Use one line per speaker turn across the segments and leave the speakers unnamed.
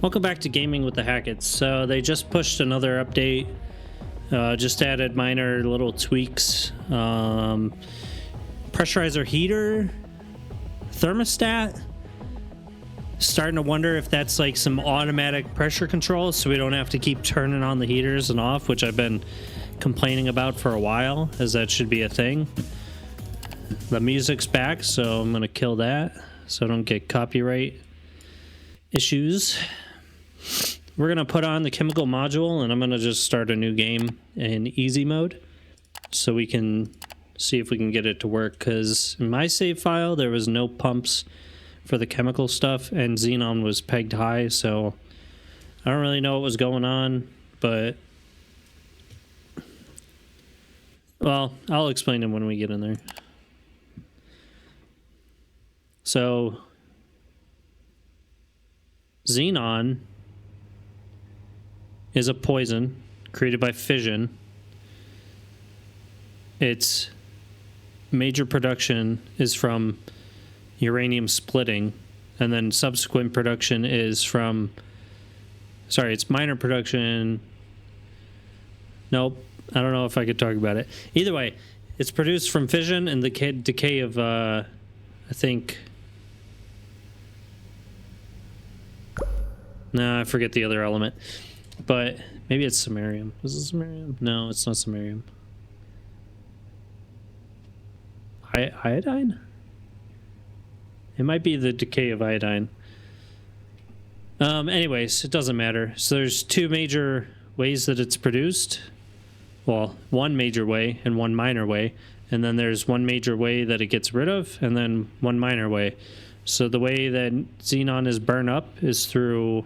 Welcome back to Gaming with the Hackets. So they just pushed another update, just added minor little tweaks. Pressurizer heater, thermostat. Starting to wonder if that's like some automatic pressure control so we don't have to keep turning on the heaters and off, which I've been complaining about for a while, as that should be a thing. The music's back, so I'm gonna kill that so I don't get copyright issues. We're gonna put on the chemical module and I'm gonna just start a new game in easy mode so we can see if we can get it to work, because in my save file there was no pumps for the chemical stuff and Xenon was pegged high, so I don't really know what was going on, but well, I'll explain it when we get in there. So Xenon is a poison created by fission. Its major production is from uranium splitting, and then subsequent production is from, sorry, it's minor production. Nope, I don't know if I could talk about it. Either way, it's produced from fission and the decay of, I think, no, I forget the other element. But maybe it's samarium. Was it samarium? No, it's not samarium. Iodine? It might be the decay of iodine. Anyways, it doesn't matter. So there's two major ways that it's produced. Well, one major way and one minor way. And then there's one major way that it gets rid of, and then one minor way. So the way that Xenon is burned up is through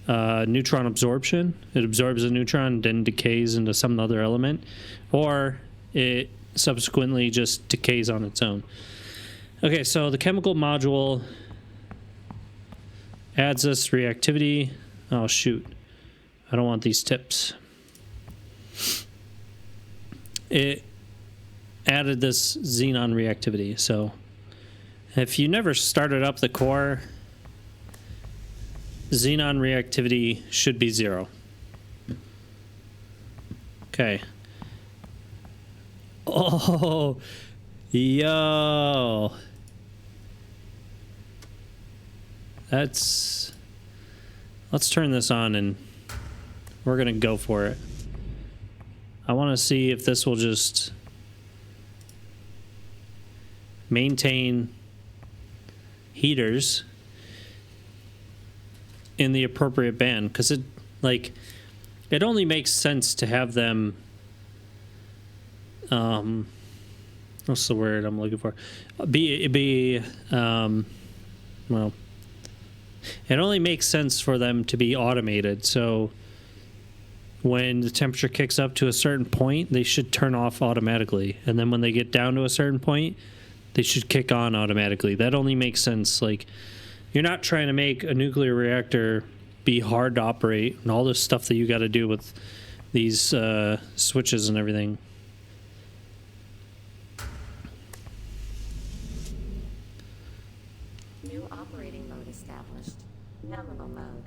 neutron absorption. It absorbs a neutron, then decays into some other element, or it subsequently just decays on its own. Okay, so the chemical module adds us reactivity. Oh shoot, I don't want these tips. It added this Xenon reactivity. So if you never started up the core, Xenon reactivity should be 0. Okay. Oh, yo. Let's turn this on and we're gonna go for it. I want to see if this will just maintain heaters in the appropriate band, because it only makes sense to have them what's the word I'm looking for, well, it only makes sense for them to be automated. So when the temperature kicks up to a certain point, they should turn off automatically, and then when they get down to a certain point, they should kick on automatically. That only makes sense. Like, you're not trying to make a nuclear reactor be hard to operate and all this stuff that you got to do with these switches and everything.
New operating mode established. Nominal mode.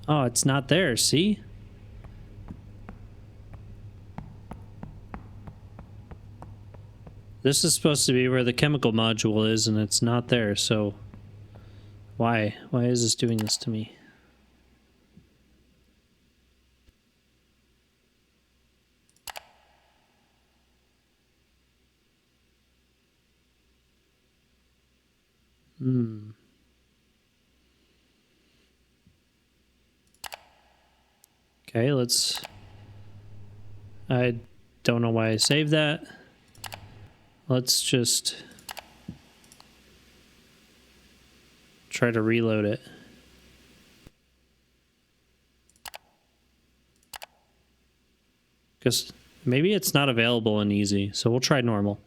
Oh, it's not there, see? This is supposed to be where the chemical module is, and it's not there, so why? Why is this doing this to me? Okay, let's... I don't know why I saved that. Let's just try to reload it. Because maybe it's not available in easy, so we'll try normal.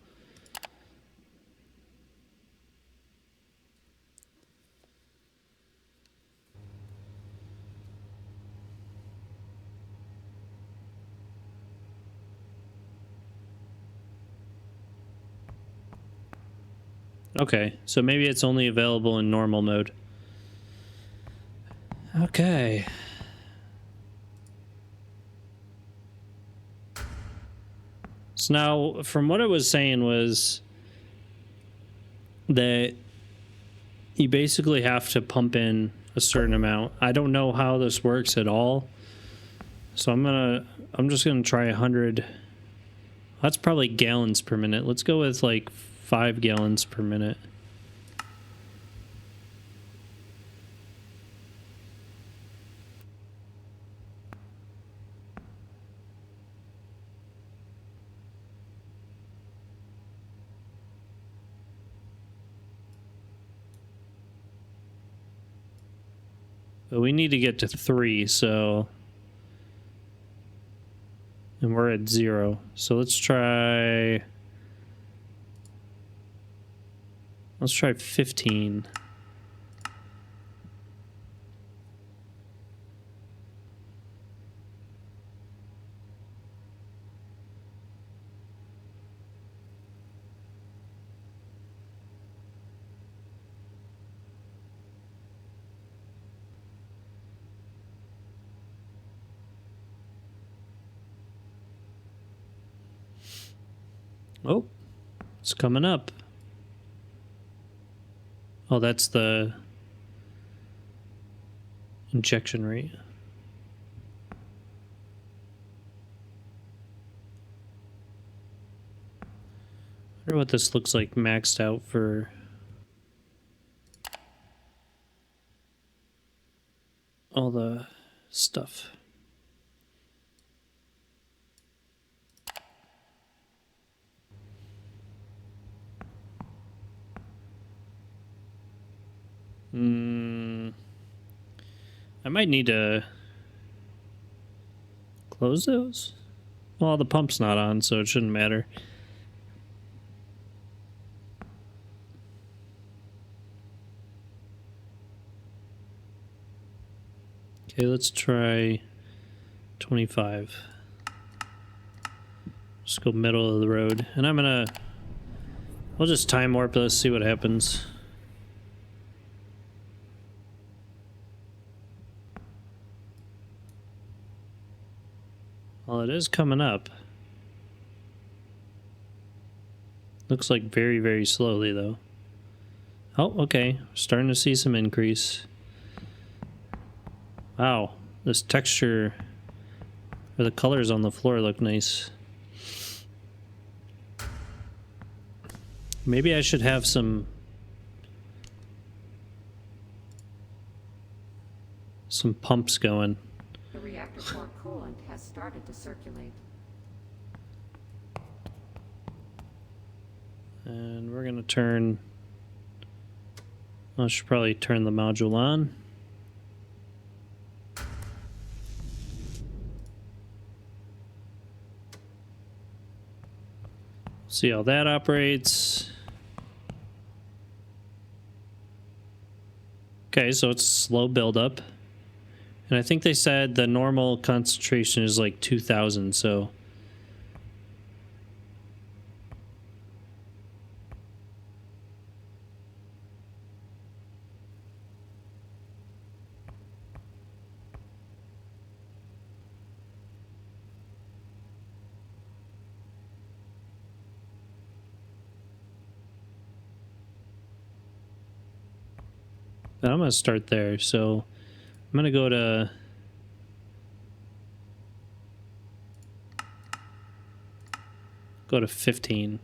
Okay, so maybe it's only available in normal mode. Okay. So now, from what it was saying was that you basically have to pump in a certain amount. I don't know how this works at all. So I'm just gonna try 100. That's probably gallons per minute. Let's go with like 5 gallons per minute. But we need to get to 3, so... And we're at 0. So let's try 15. Oh, it's coming up. Oh, that's the injection rate. I wonder what this looks like maxed out for. All the stuff. I might need to close those. Well, the pump's not on, so it shouldn't matter. Okay, let's try 25. Just go middle of the road. And I'll just time warp this, see what happens. Well, it is coming up. Looks like very, very slowly, though. Oh, okay. Starting to see some increase. Wow. This texture, or the colors on the floor look nice. Maybe I should have some pumps going.
The reactor core coolant has started to circulate.
And we're gonna turn... I should probably turn the module on. See how that operates. Okay, so it's a slow buildup. And I think they said the normal concentration is like 2,000, so... I'm going to start there, so I'm going to go to 15.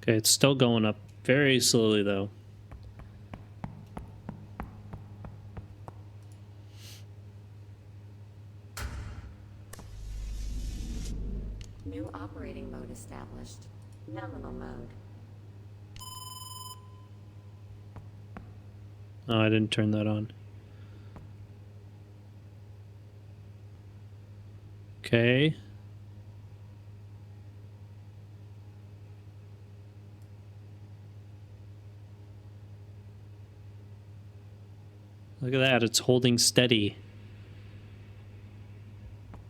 Okay, it's still going up very slowly though.
New operating mode established. Nominal mode.
Oh, I didn't turn that on. Okay. Look at that, it's holding steady.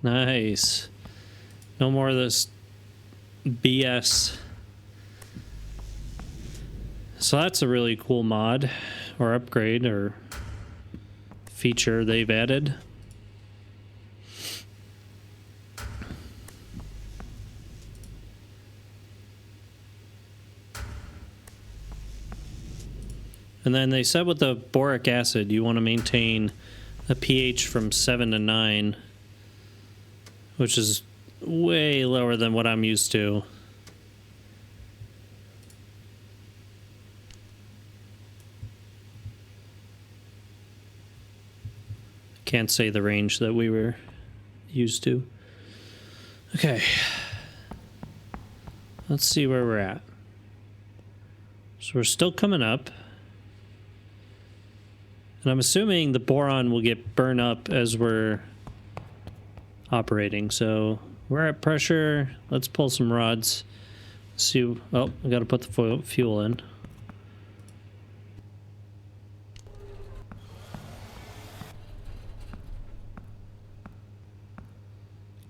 Nice. No more of this BS. So that's a really cool mod or upgrade or feature they've added. And then they said with the boric acid, you want to maintain a pH from 7 to 9, which is way lower than what I'm used to. Can't say the range that we were used to. Okay. Let's see where we're at. So we're still coming up. And I'm assuming the boron will get burned up as we're operating. So we're at pressure. Let's pull some rods. See. Oh, I got to put the fuel in.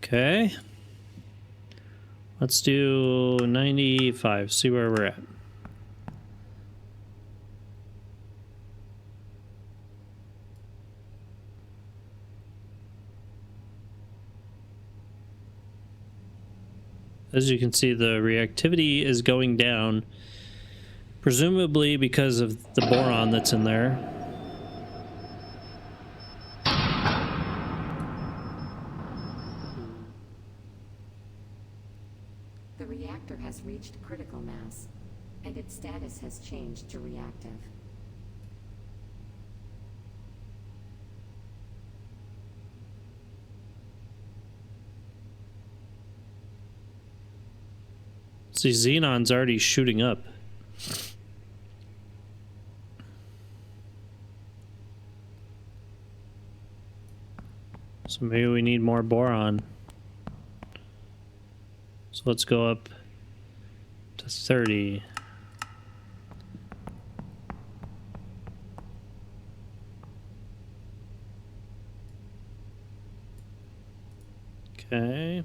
Okay. Let's do 95. See where we're at. As you can see, the reactivity is going down, presumably because of the boron that's in there.
The reactor has reached critical mass, and its status has changed to reactive.
See, Xenon's already shooting up. So maybe we need more boron. So let's go up to 30. Okay.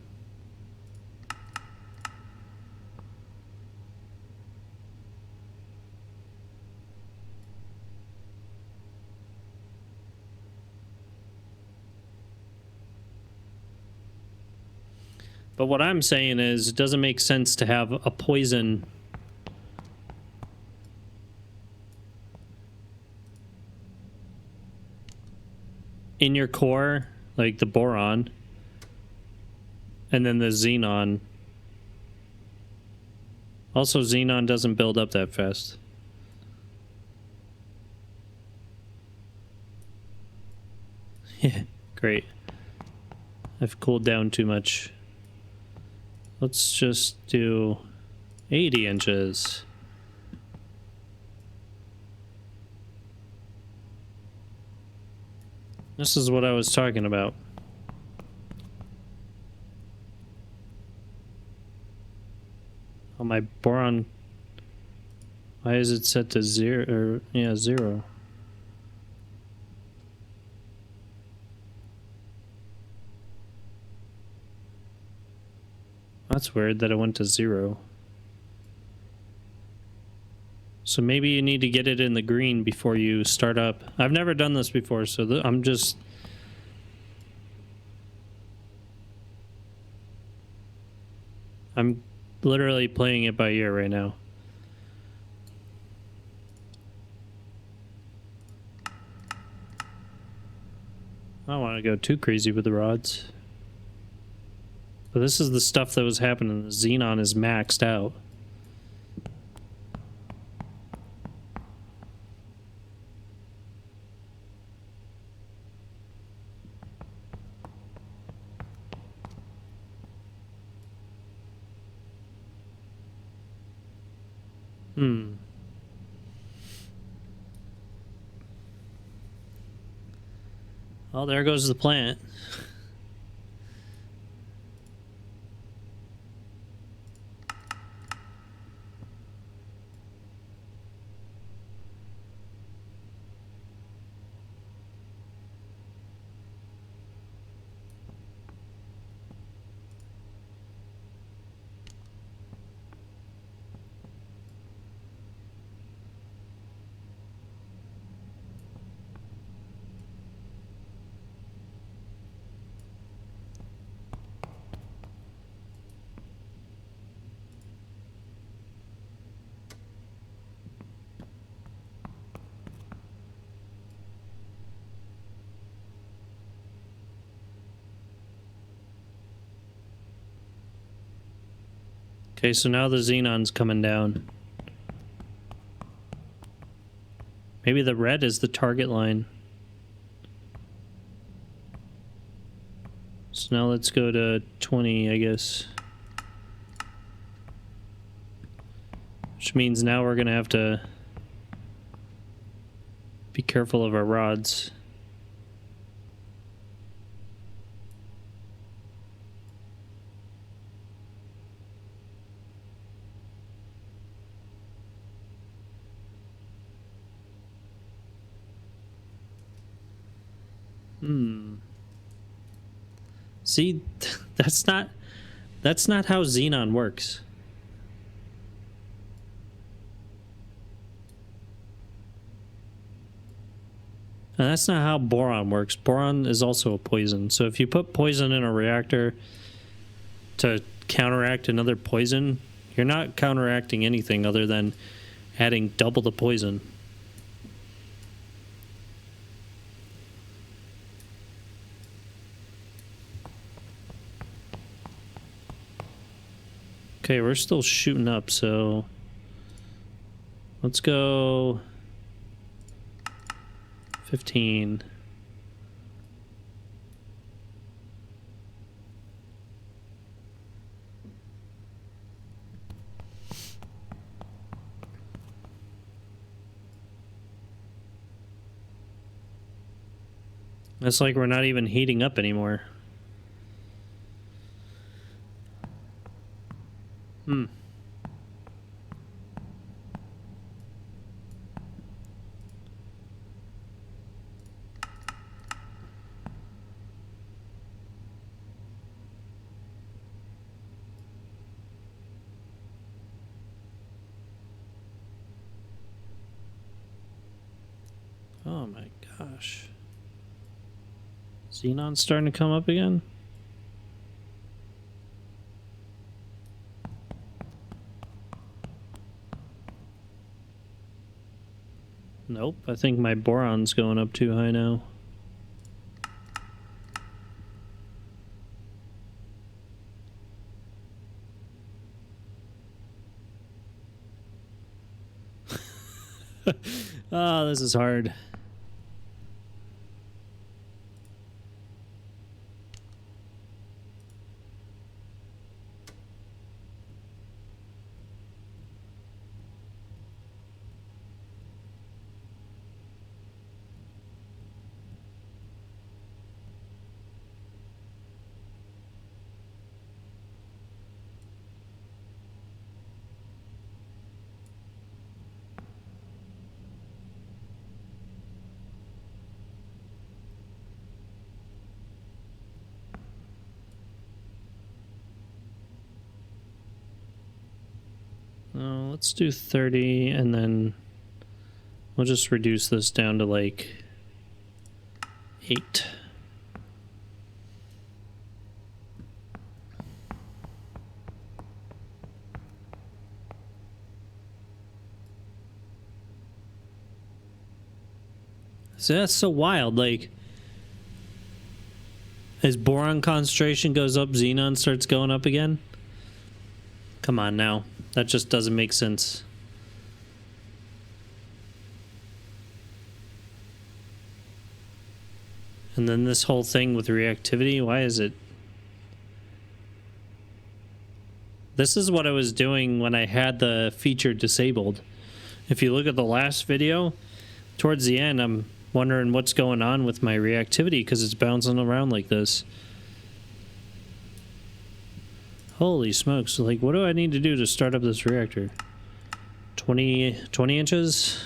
But what I'm saying is, it doesn't make sense to have a poison in your core, like the boron, and then the xenon. Also, xenon doesn't build up that fast. Yeah, great. I've cooled down too much. Let's just do 80 inches. This is what I was talking about. Oh, my boron. Why is it set to 0? Or, yeah, 0. That's weird that it went to 0. So maybe you need to get it in the green before you start up. I've never done this before, so I'm just... I'm literally playing it by ear right now. I don't want to go too crazy with the rods. But this is the stuff that was happening. The xenon is maxed out. Well, there goes the plant. Okay, so now the Xenon's coming down. Maybe the red is the target line. So now let's go to 20, I guess. Which means now we're gonna have to be careful of our rods. See, that's not how Xenon works. And that's not how boron works. Boron is also a poison. So if you put poison in a reactor to counteract another poison, you're not counteracting anything other than adding double the poison. Okay, we're still shooting up, so let's go 15. It's like we're not even heating up anymore. Oh my gosh. Xenon's starting to come up again? Nope, I think my boron's going up too high now. Oh, this is hard. Let's do 30 and then we'll just reduce this down to like 8. So that's so wild. Like, as boron concentration goes up, xenon starts going up again? Come on now. That just doesn't make sense. And then this whole thing with reactivity, why is it? This is what I was doing when I had the feature disabled. If you look at the last video, towards the end, I'm wondering what's going on with my reactivity because it's bouncing around like this. Holy smokes, like what do I need to do to start up this reactor? 20 inches?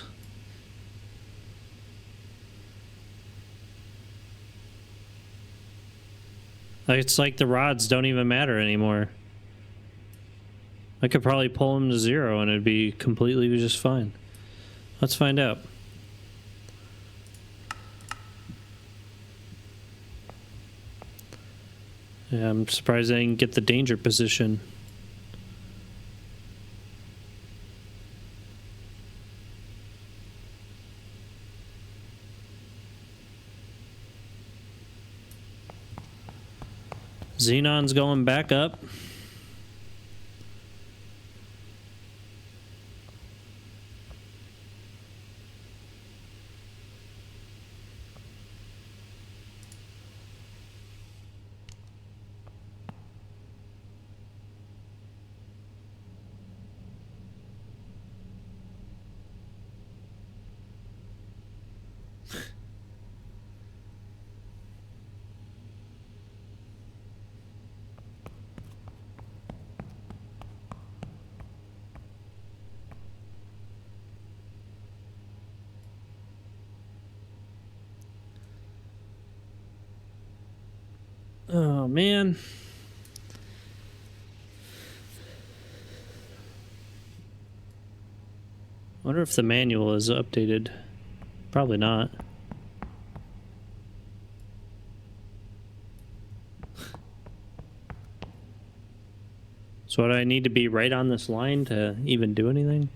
It's like the rods don't even matter anymore. I could probably pull them to 0 and it'd be completely just fine. Let's find out. Yeah, I'm surprised I didn't get the danger position. Xenon's going back up. Oh, man. Wonder if the manual is updated. Probably not. So would I need to be right on this line to even do anything?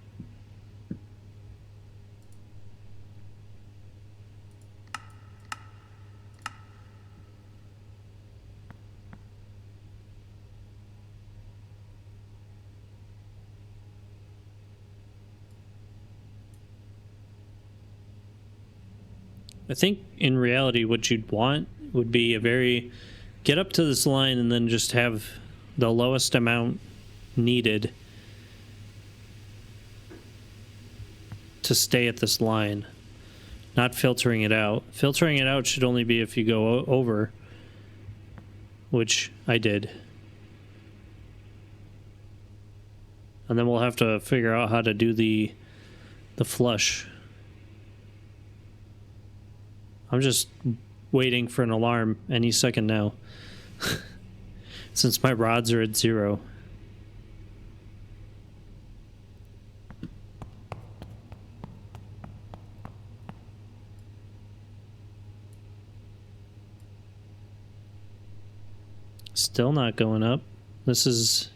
I think in reality what you'd want would be a very get up to this line and then just have the lowest amount needed to stay at this line, not filtering it out. Filtering it out should only be if you go over, which I did. And then we'll have to figure out how to do the flush. I'm just waiting for an alarm any second now. Since my rods are at 0. Still not going up. That's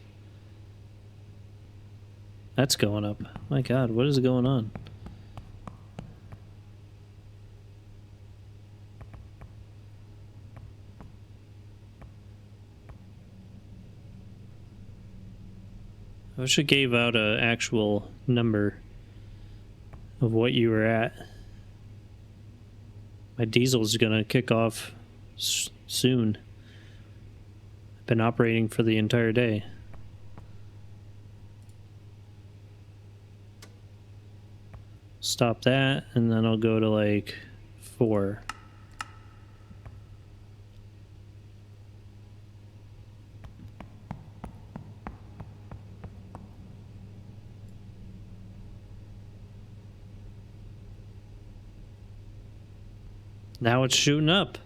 going up. My God, what is going on? I wish it gave out an actual number of what you were at. My diesel's gonna kick off soon. I've been operating for the entire day. Stop that, and then I'll go to like 4. Now it's shooting up.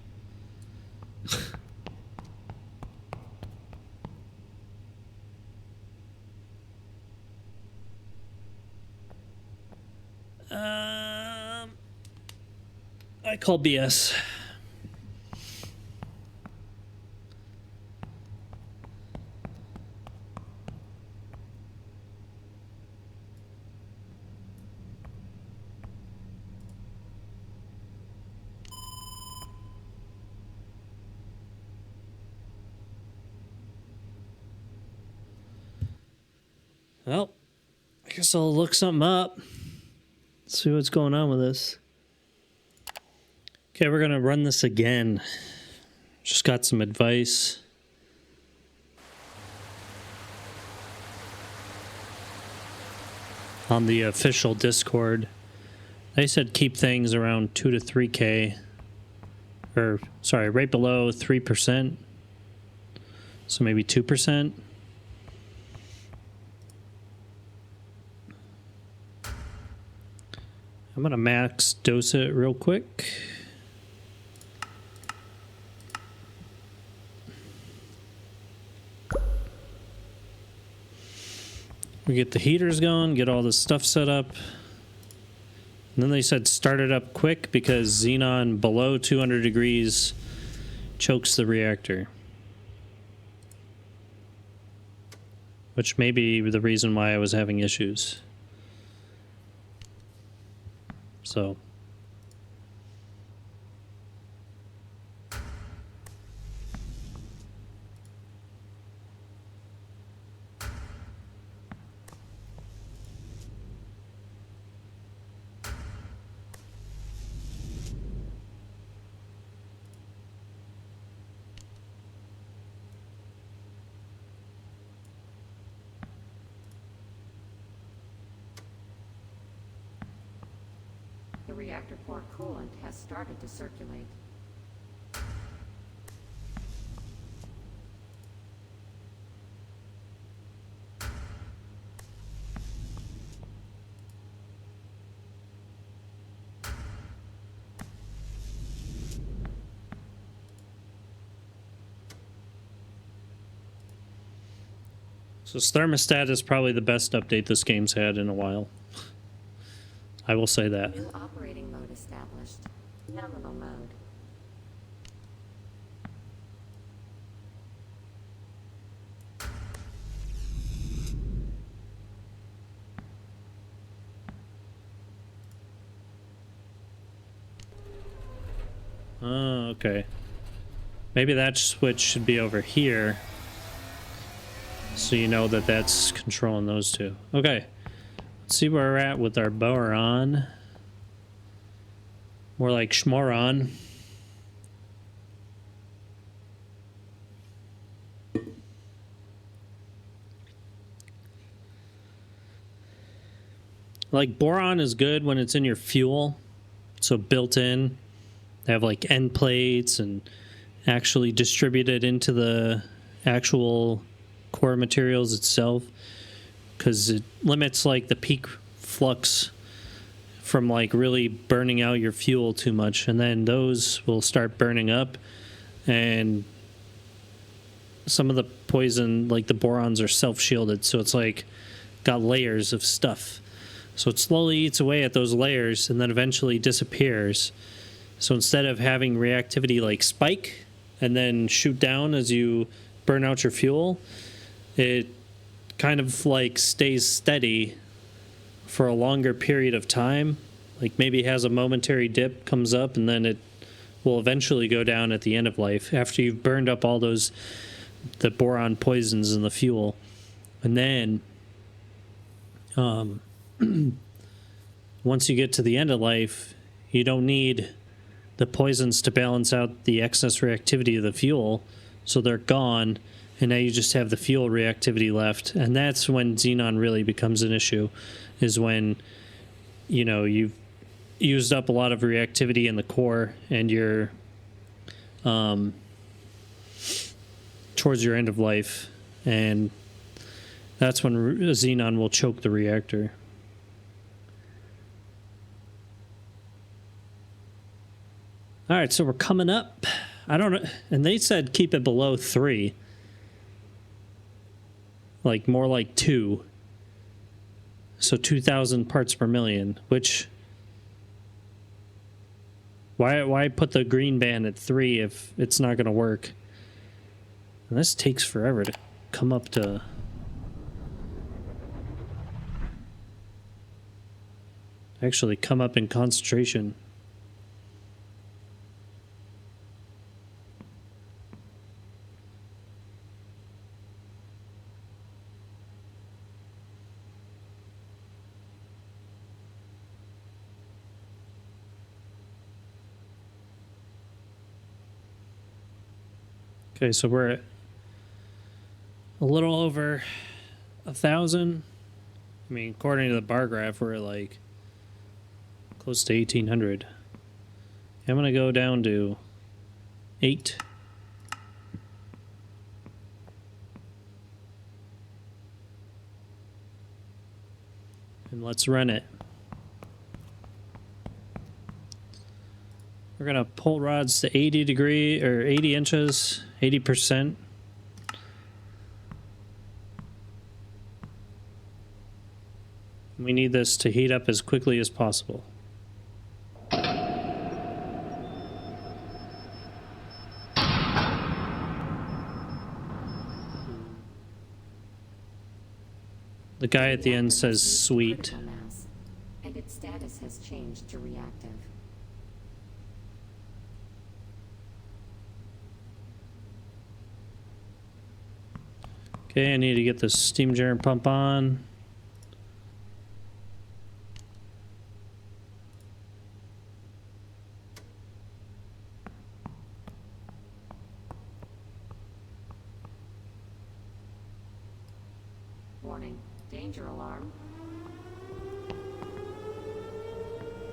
I call BS. Well, I guess I'll look something up. See what's going on with this. Okay, we're gonna run this again. Just got some advice. On the official Discord. They said keep things around 2 to 3K. Or, sorry, right below 3%. So maybe 2%. I'm gonna max dose it real quick. We get the heaters going, get all this stuff set up. And then they said start it up quick because Xenon below 200 degrees chokes the reactor. Which may be the reason why I was having issues. So.
The reactor core coolant has started to circulate.
So this thermostat is probably the best update this game's had in a while. I will say that.
New operating mode established. Nominal mode.
Oh, okay. Maybe that switch should be over here. So you know that that's controlling those two. Okay. Let's see where we're at with our boron. More like schmoron. Like boron is good when it's in your fuel. So built in. They have like end plates and actually distributed into the actual core materials itself, because it limits like the peak flux from like really burning out your fuel too much, and then those will start burning up, and some of the poison, like the borons, are self-shielded, so it's like got layers of stuff, so it slowly eats away at those layers and then eventually disappears. So instead of having reactivity like spike and then shoot down as you burn out your fuel, it kind of like stays steady for a longer period of time. Like maybe has a momentary dip, comes up, and then it will eventually go down at the end of life after you've burned up all those, the boron poisons in the fuel. And then once you get to the end of life, you don't need the poisons to balance out the excess reactivity of the fuel, so they're gone, and now you just have the fuel reactivity left. And that's when Xenon really becomes an issue, is when, you know, you've used up a lot of reactivity in the core and you're towards your end of life, and that's when Xenon will choke the reactor. All right, so we're coming up. I don't know. And they said keep it below 3. Like more like 2. So 2,000 parts per million, which... Why put the green band at 3 if it's not going to work? And this takes forever to come up to... Actually come up in concentration. Okay, so we're at a little over 1,000. I mean, according to the bar graph, we're at like close to 1,800. I'm going to go down to 8. And let's run it. We're going to pull rods to 80 degree or 80 inches, 80%. We need this to heat up as quickly as possible. The guy at the end says sweet.
Mass, and its status has changed to reactive.
Okay, I need to get the steam generator pump on.
Warning, danger alarm.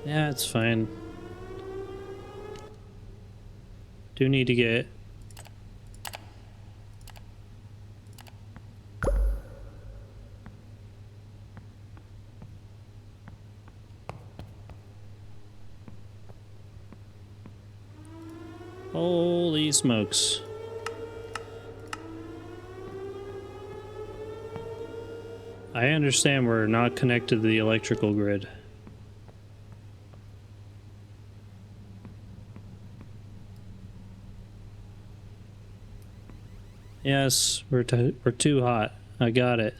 Yeah, it's fine. Do need to get... Holy smokes. I understand we're not connected to the electrical grid. Yes, we're too hot. I got it.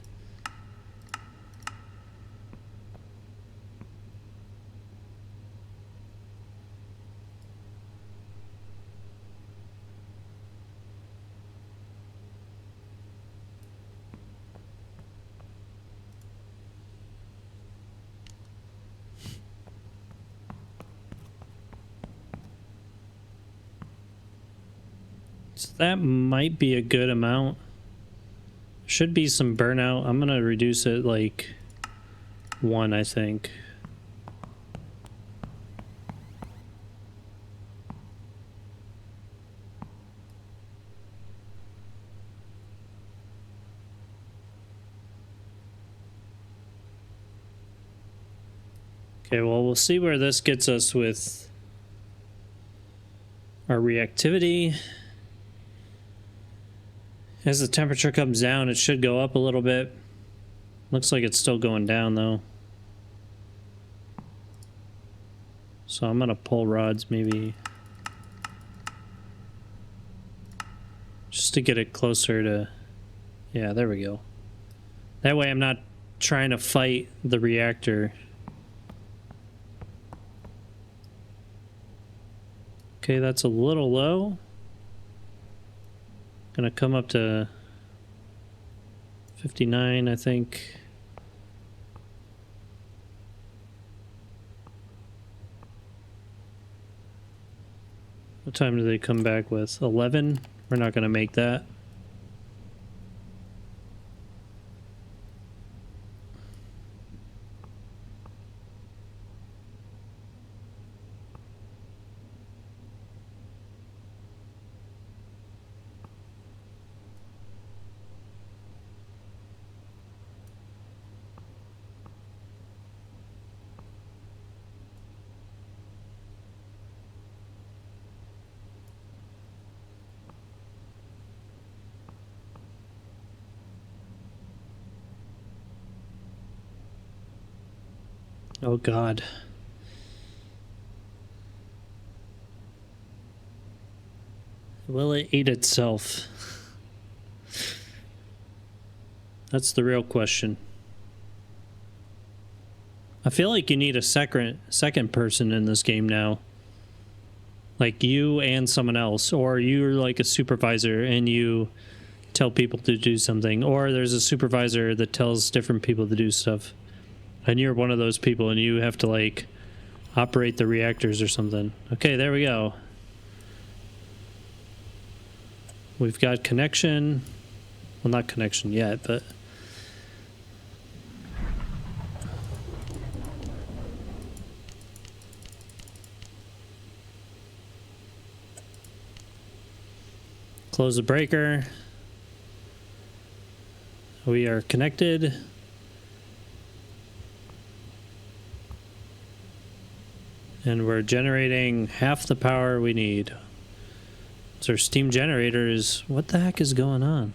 So that might be a good amount. Should be some burnout. I'm gonna reduce it like 1, I think. Okay, well, we'll see where this gets us with our reactivity. As the temperature comes down, it should go up a little bit. Looks like it's still going down, though. So I'm gonna pull rods, maybe. Just to get it closer to... Yeah, there we go. That way I'm not trying to fight the reactor. Okay, that's a little low. Gonna come up to 59, I think. What time do they come back with? 11? We're not gonna make that. Oh God. Will it eat itself? That's the real question. I feel like you need a second person in this game now. Like you and someone else. Or you're like a supervisor and you tell people to do something. Or there's a supervisor that tells different people to do stuff. And you're one of those people and you have to like operate the reactors or something. Okay, there we go. We've got connection. Well, not connection yet, but... Close the breaker. We are connected. And we're generating half the power we need. So our steam generators, what the heck is going on?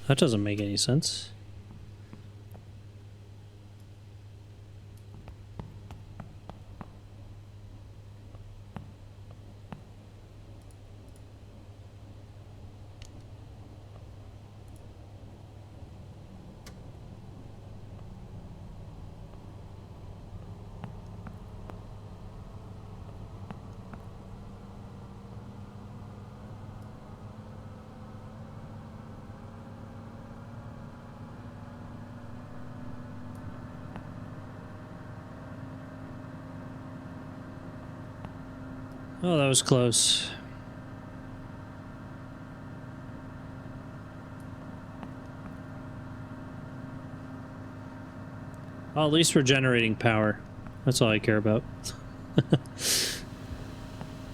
That doesn't make any sense. Oh, that was close. Well, at least we're generating power. That's all I care about.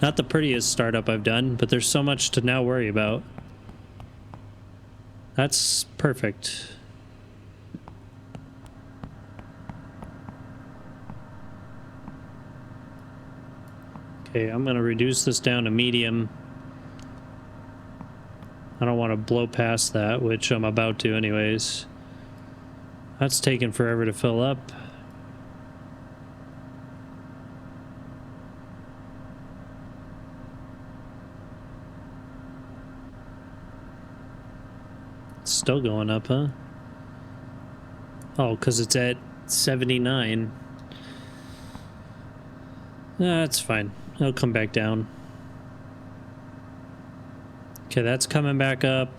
Not the prettiest startup I've done, but there's so much to now worry about. That's perfect. Okay, I'm gonna reduce this down to medium. I don't want to blow past that, which I'm about to anyways. That's taking forever to fill up. It's still going up, huh? Oh, because it's at 79. That's fine. It'll come back down. Okay, that's coming back up.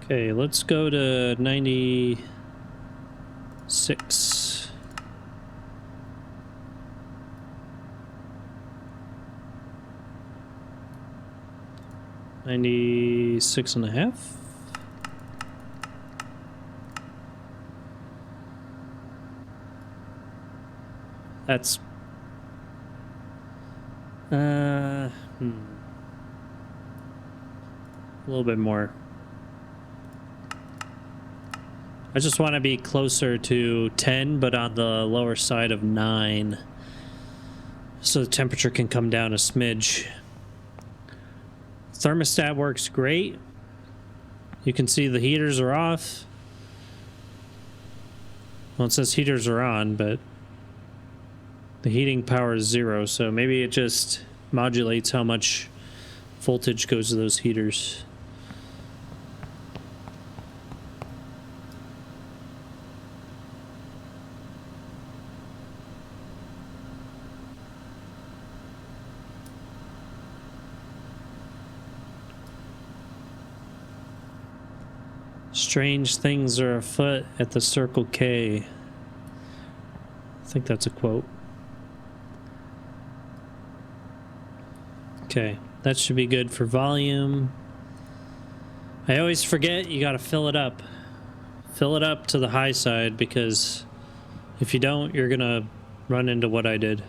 Okay, let's go to 96. $96 and a half. That's a little bit more. I just want to be closer to 10, but on the lower side of 9, so the temperature can come down a smidge. Thermostat works great. You can see the heaters are off. Well, it says heaters are on, but the heating power is 0, so maybe it just modulates how much voltage goes to those heaters. Strange things are afoot at the Circle K. I think that's a quote. Okay, that should be good for volume. I always forget you gotta fill it up. Fill it up to the high side, because if you don't, you're gonna run into what I did.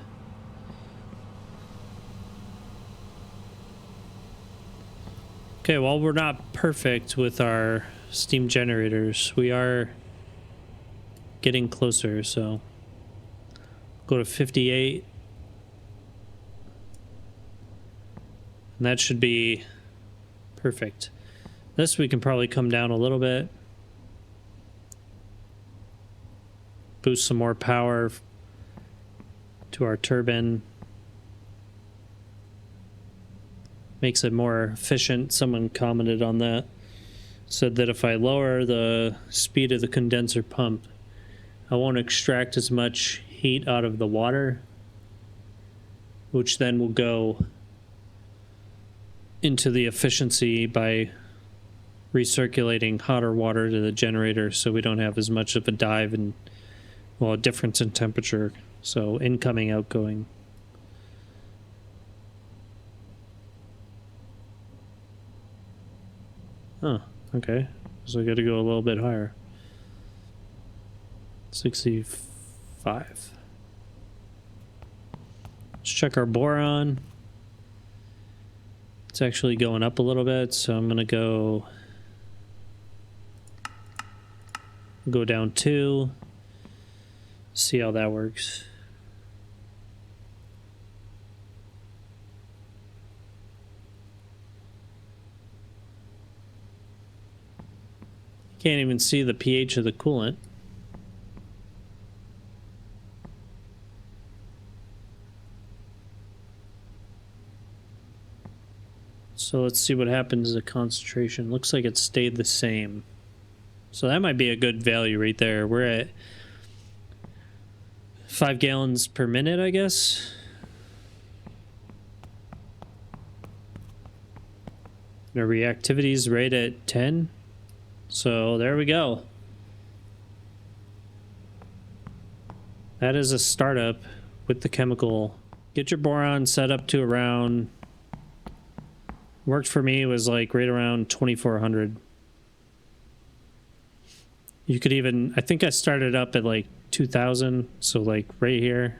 Okay, well, we're not perfect with our steam generators. We are getting closer, so go to 58. And that should be perfect. This we can probably come down a little bit. Boost some more power to our turbine. Makes it more efficient. Someone commented on that. Said that if I lower the speed of the condenser pump, I won't extract as much heat out of the water, which then will go into the efficiency by recirculating hotter water to the generator, so we don't have as much of a dive and, well, a difference in temperature. So incoming, outgoing. Huh. Okay, so I got to go a little bit higher. 65. Let's check our boron. It's actually going up a little bit, so I'm gonna go down 2. See how that works. Can't even see the pH of the coolant. So let's see what happens to the concentration. Looks like it stayed the same. So that might be a good value right there. We're at 5 gallons per minute, I guess. Our reactivity is right at 10. So there we go. That is a startup with the chemical. Get your boron set up to around, worked for me, was like right around 2400. You could even, I think I started up at like 2000, so like right here,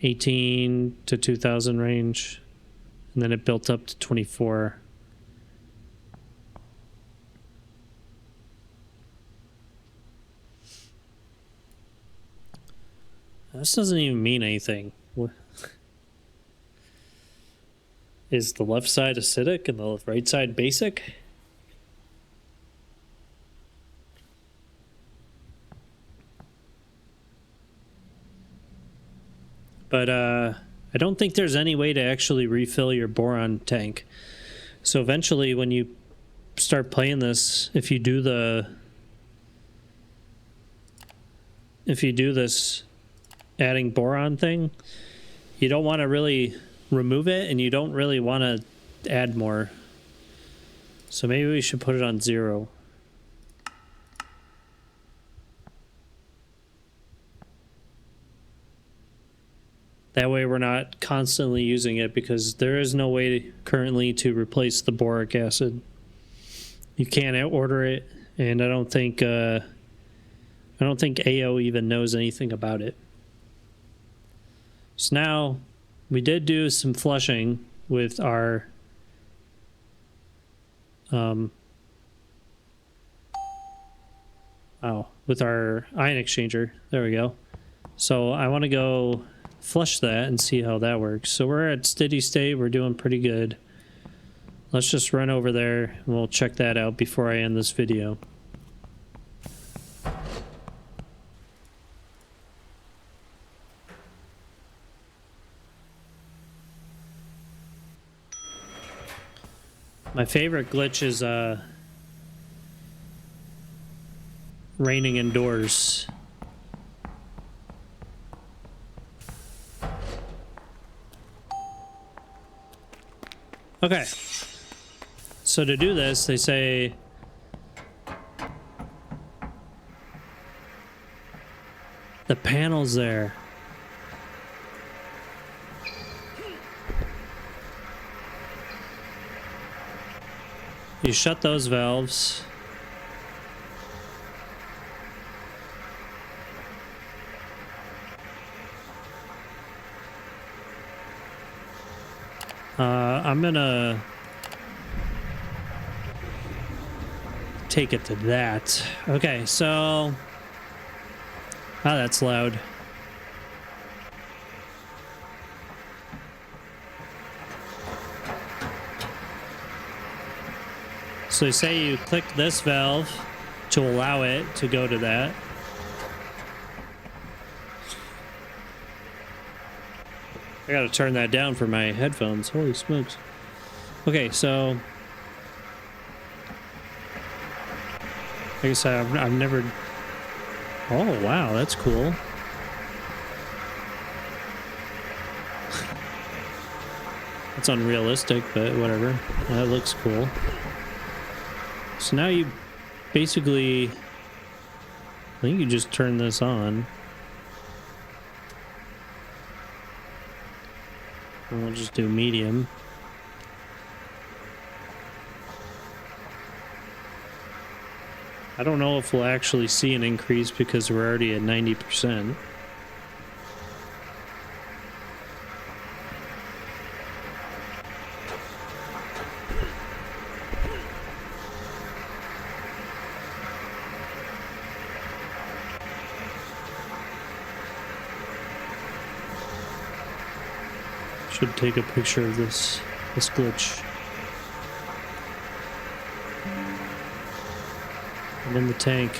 18 to 2000 range, and then it built up to 24. This doesn't even mean anything. What? Is the left side acidic and the right side basic? But I don't think there's any way to actually refill your boron tank. So eventually when you start playing this, if you do this adding boron thing, you don't want to really remove it, and you don't really want to add more. So maybe we should put it on 0. That way we're not constantly using it, because there is no way currently to replace the boric acid. You can't order it, and I don't think AO even knows anything about it. So now we did do some flushing with our with our ion exchanger. There we go. So I want to go flush that and see how that works. So we're at steady state. We're doing pretty good. Let's just run over there and we'll check that out before I end this video. My favorite glitch is raining indoors. Okay. So to do this, they say the panel's there. You shut those valves. I'm gonna take it to that. Okay, so that's loud. So you say you click this valve to allow it to go to that. I gotta turn that down for my headphones. Holy smokes. Okay, so I guess I've never... Oh, wow, that's cool. It's unrealistic, but whatever. That looks cool. So now you basically... I think you just turn this on. And we'll just do medium. I don't know if we'll actually see an increase because we're already at 90%. Should take a picture of this glitch. And in the tank.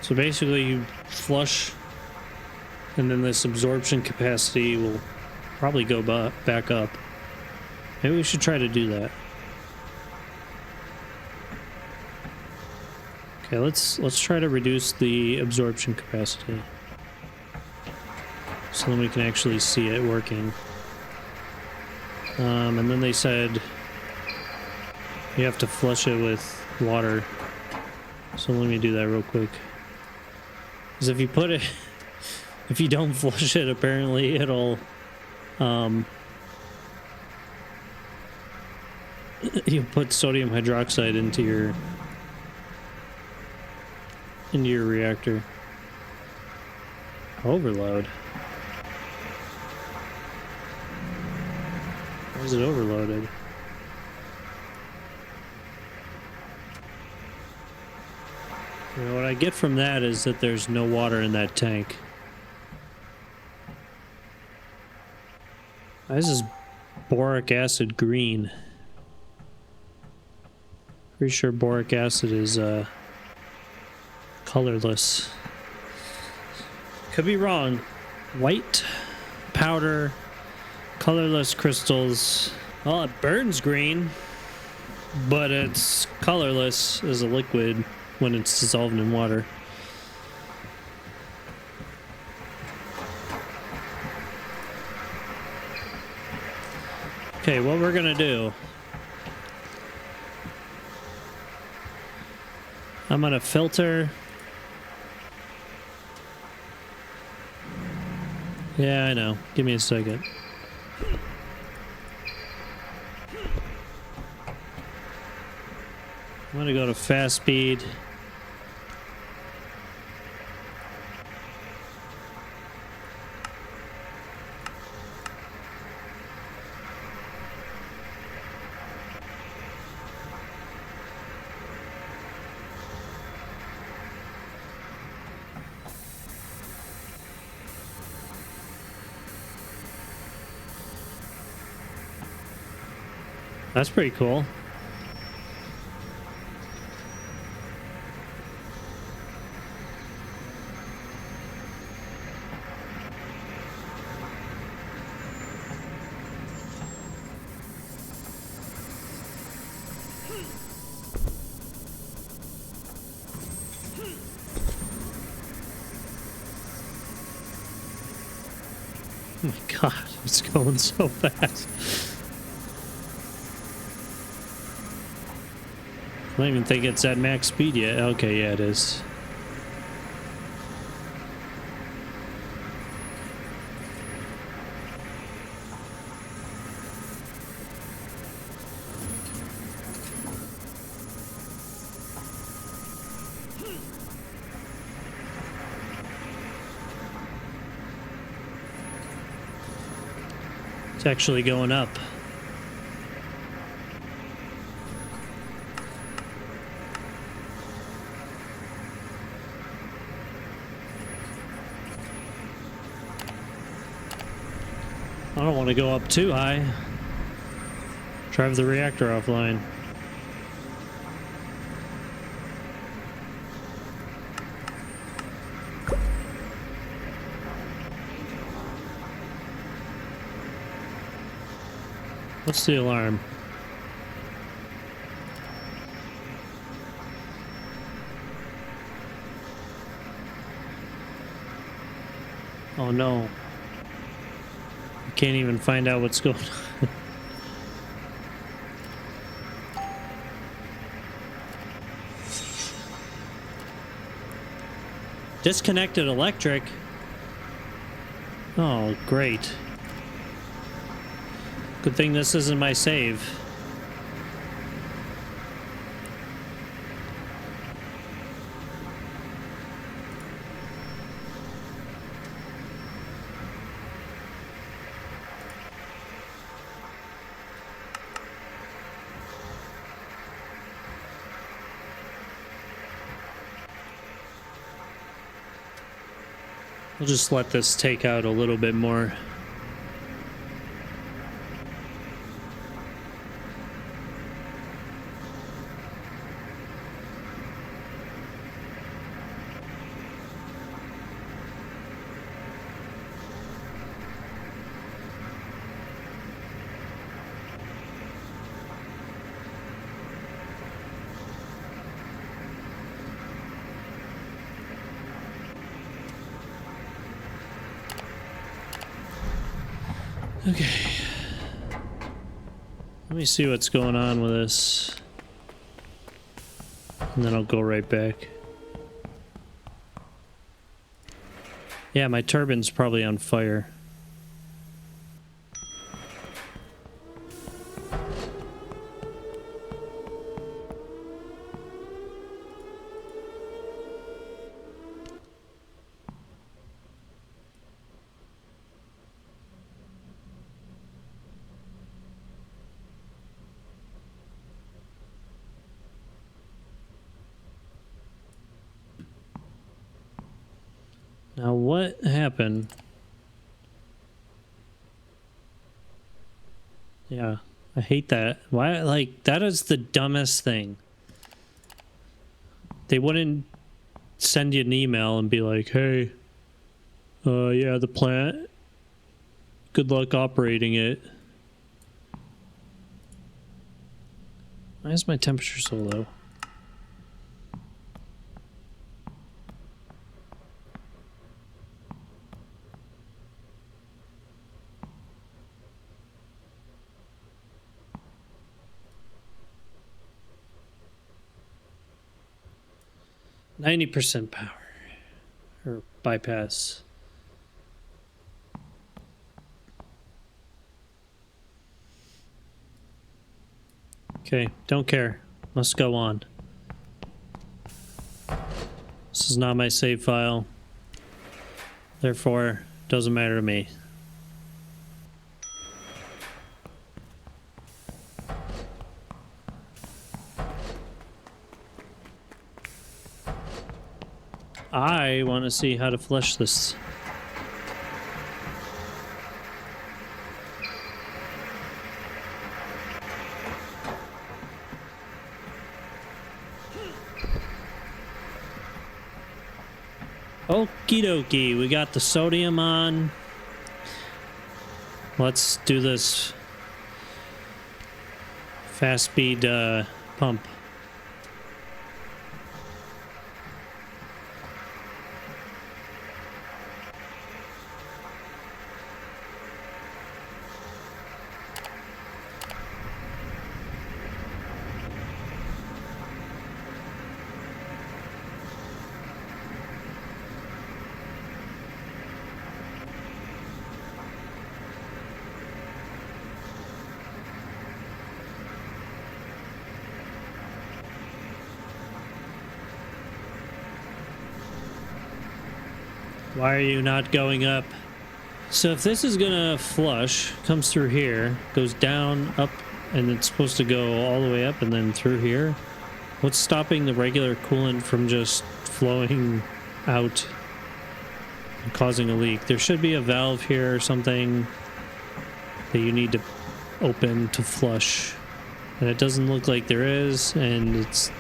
So basically you flush, and then this absorption capacity will probably go back up. Maybe we should try to do that. Okay, let's try to reduce the absorption capacity, so then we can actually see it working. And then they said you have to flush it with water. So let me do that real quick. Because if you put it, if you don't flush it, apparently it'll, you put sodium hydroxide into your reactor. Overload. Why is it overloaded? You know, what I get from that is that there's no water in that tank. Why is this boric acid green? Pretty sure boric acid is colorless. Could be wrong. White powder, colorless crystals. Well, it burns green, but it's colorless as a liquid when it's dissolved in water. Okay, what we're gonna do, I'm gonna filter. Yeah, I know. Give me a second. I'm gonna go to fast speed. That's pretty cool. Oh my god, it's going so fast. I don't even think it's at max speed yet. Okay, yeah, it is. It's actually going up. I don't want to go up too high. Drive the reactor offline. What's the alarm? Oh no. I can't even find out what's going on. Disconnected electric. Oh, great. Good thing this isn't my save. We'll just let this take out a little bit more. Okay. Let me see what's going on with this. And then I'll go right back. Yeah, my turbine's probably on fire. Now what happened? Yeah, I hate that. Why? Like, that is the dumbest thing. They wouldn't send you an email and be like, hey, yeah, the plant, good luck operating it. Why is my temperature so low? %90 power. Or bypass. Okay, don't care. Must go on. This is not my save file. Therefore, doesn't matter to me. I want to see how to flush this. Okie dokie, we got the sodium on. Let's do this fast speed pump. Why are you not going up? So if this is gonna flush, comes through here, goes down, up, and it's supposed to go all the way up and then through here, what's stopping the regular coolant from just flowing out and causing a leak? There should be a valve here or something that you need to open to flush. And it doesn't look like there is, and it's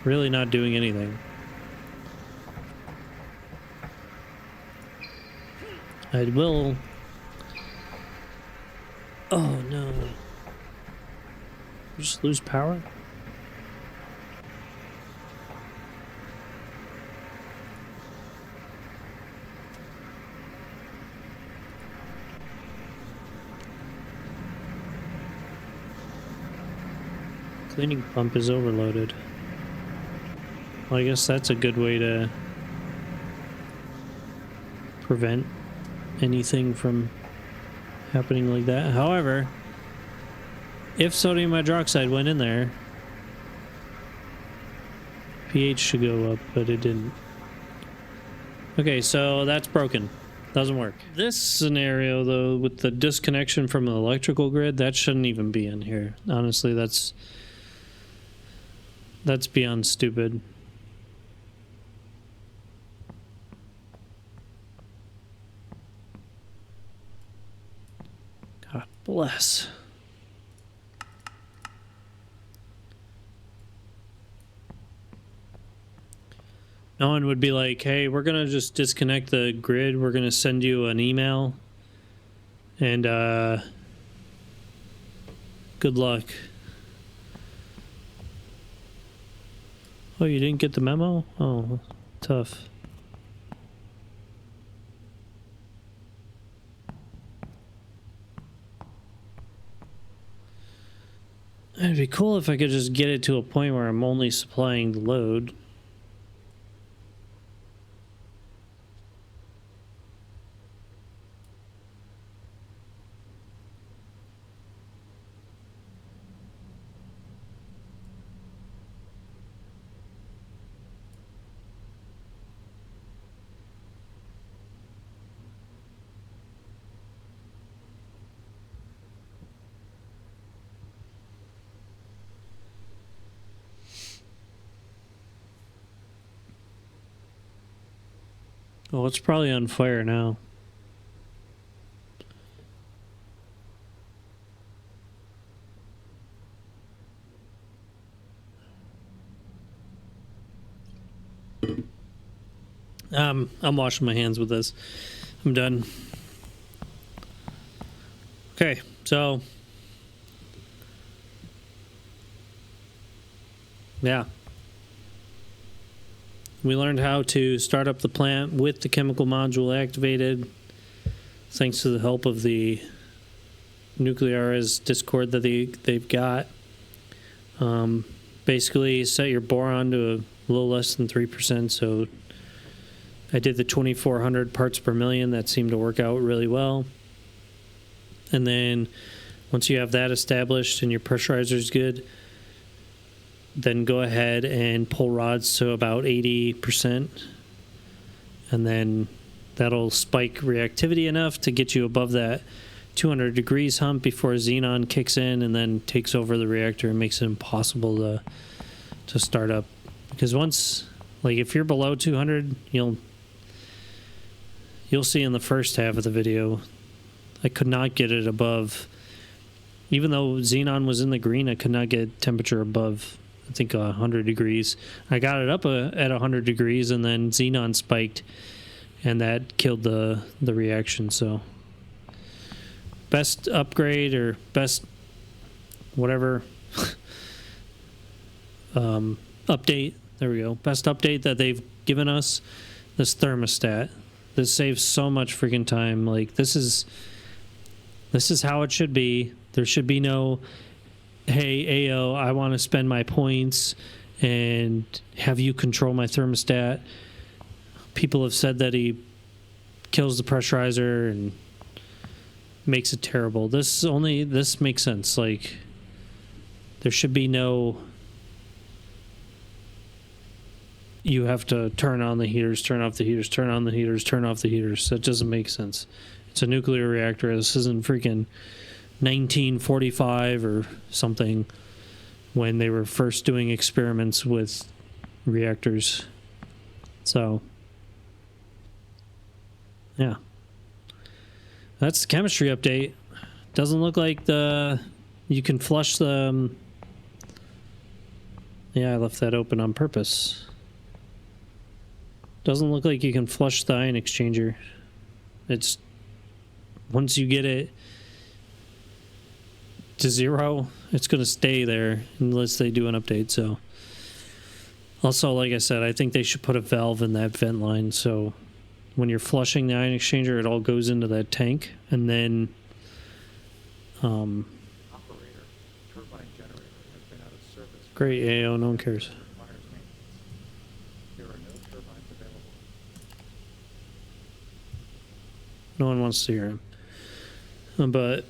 really not doing anything. I will... Oh no. Just lose power? Cleaning pump is overloaded. Well, I guess that's a good way to prevent anything from happening like that. However, if sodium hydroxide went in there, pH should go up, but it didn't. Okay, so that's broken. Doesn't work. This scenario, though, with the disconnection from the electrical grid, that shouldn't even be in here. Honestly, that's beyond stupid. God bless. No one would be like, hey, we're gonna just disconnect the grid, we're gonna send you an email, and good luck. Oh, you didn't get the memo? Oh, tough. It'd be cool if I could just get it to a point where I'm only supplying the load. Oh, it's probably on fire now. I'm washing my hands with this. I'm done. Okay, so yeah. We learned how to start up the plant with the chemical module activated, thanks to the help of the nuclearis Discord that they've got. Basically, set your boron to a little less than 3%. So I did the 2,400 parts per million. That seemed to work out really well. And then once you have that established and your pressurizer is good, then go ahead and pull rods to about 80%. And then that'll spike reactivity enough to get you above that 200 degrees hump before Xenon kicks in and then takes over the reactor and makes it impossible to start up. Because once, like, if you're below 200, you'll see in the first half of the video, I could not get it above, even though Xenon was in the green, I could not get temperature above, I think, 100 degrees. I got it up at 100 degrees, and then Xenon spiked, and that killed the reaction. So best upgrade or best whatever update, there we go, best update that they've given us, this thermostat. This saves so much freaking time. Like, this is how it should be. There should be no, hey, AO, I want to spend my points and have you control my thermostat. People have said that he kills the pressurizer and makes it terrible. This makes sense. Like, there should be no, you have to turn on the heaters, turn off the heaters, turn on the heaters, turn off the heaters. That doesn't make sense. It's a nuclear reactor. This isn't freaking 1945 or something when they were first doing experiments with reactors. So, yeah. That's the chemistry update. Doesn't look like you can flush the, yeah, I left that open on purpose. Doesn't look like you can flush the ion exchanger. It's, once you get it to 0, it's going to stay there unless they do an update. So, also, like I said, I think they should put a valve in that vent line, so when you're flushing the ion exchanger, it all goes into that tank, and then
Operator, turbine generator has been out of service.
Great, AO, no one cares.
Requires maintenance. There are no turbines available.
No one wants to hear him. But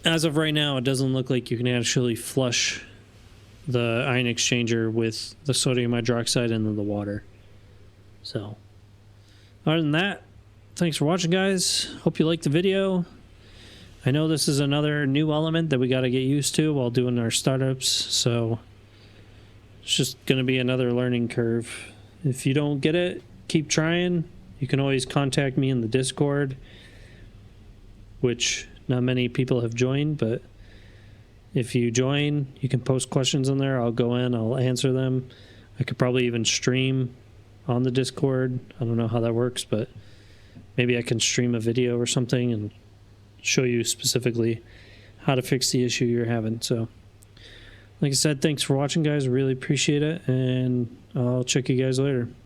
as of right now, it doesn't look like you can actually flush the ion exchanger with the sodium hydroxide into the water. So, other than that, thanks for watching, guys. Hope you liked the video. I know this is another new element that we got to get used to while doing our startups, so it's just going to be another learning curve. If you don't get it, keep trying. You can always contact me in the Discord, which not many people have joined, but if you join, you can post questions in there. I'll go in, I'll answer them. I could probably even stream on the Discord. I don't know how that works, but maybe I can stream a video or something and show you specifically how to fix the issue you're having. So, like I said, thanks for watching, guys. Really appreciate it, and I'll check you guys later.